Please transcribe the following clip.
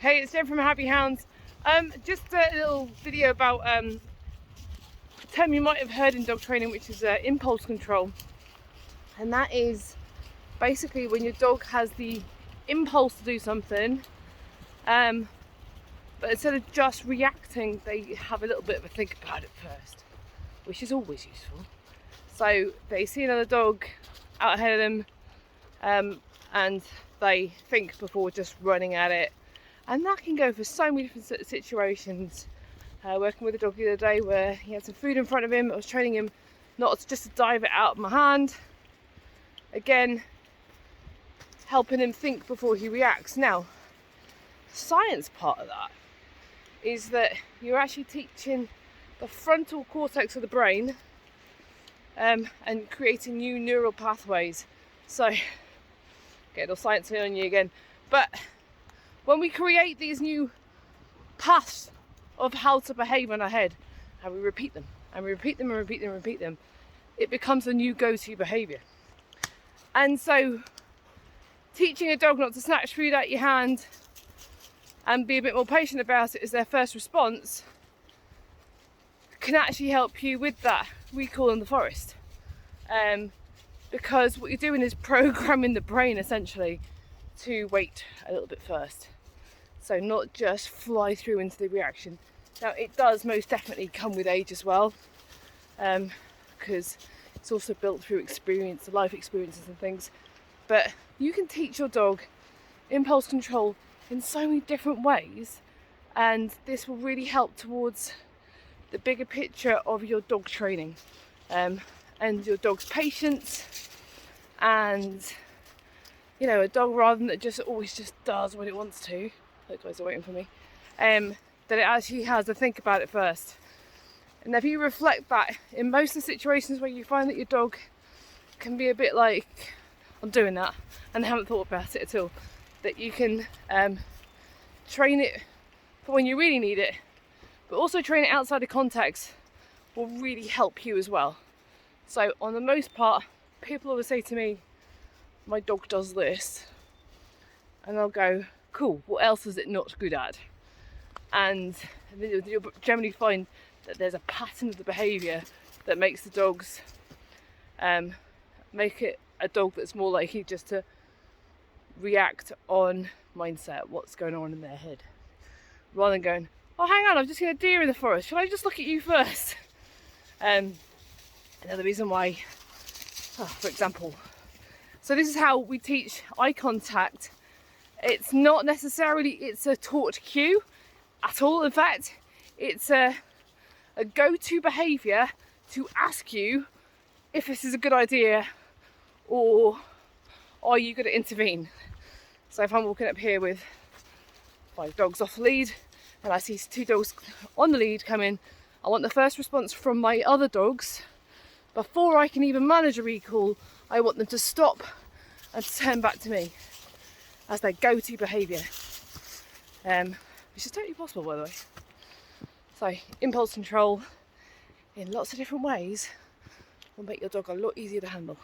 Hey, it's Jen from Happy Hounds. Just a little video about a term you might have heard in dog training, which is impulse control. And that is basically when your dog has the impulse to do something, but instead of just reacting, they have a little bit of a think about it first, which is always useful. So they see another dog out ahead of them, and they think before just running at it. And that can go for so many different situations. Working with a dog the other day where he had some food in front of him. I was training him not just to dive it out of my hand. Again, helping him think before he reacts. Now, the science part of that is that you're actually teaching the frontal cortex of the brain and creating new neural pathways. So, getting all science on you again. But when we create these new paths of how to behave in our head, and we repeat them, and we repeat them, and repeat them, and repeat them, it becomes a new go-to behaviour. And so, teaching a dog not to snatch food out your hand and be a bit more patient about it as their first response can actually help you with that recall in the forest. Because what you're doing is programming the brain essentially to wait a little bit first. So not just fly through into the reaction. Now it does most definitely come with age as well, because it's also built through experience, life experiences and things. But you can teach your dog impulse control in so many different ways, and this will really help towards the bigger picture of your dog training, and your dog's patience, and you know, a dog rather than that just always just does what it wants to. Those guys are waiting for me. That it actually has to think about it first. And if you reflect back in most of the situations where you find that your dog can be a bit like, I'm doing that, and they haven't thought about it at all, that you can train it for when you really need it, but also train it outside of context will really help you as well. So on the most part, people always say to me, my dog does this, and I'll go, cool, what else is it not good at? And you'll generally find that there's a pattern of the behaviour that makes the dogs make it a dog that's more likely just to react on mindset, what's going on in their head, rather than going, oh hang on, I've just seen a deer in the forest, shall I just look at you first? Another reason why, for example, so this is how we teach eye contact. It's not necessarily, it's a taught cue at all. In fact, it's a go-to behaviour to ask you if this is a good idea or are you going to intervene. So if I'm walking up here with 5 dogs off the lead and I see 2 dogs on the lead come in, I want the first response from my other dogs. Before I can even manage a recall, I want them to stop and turn back to me as their go-to behaviour, which is totally possible, by the way. So impulse control in lots of different ways will make your dog a lot easier to handle.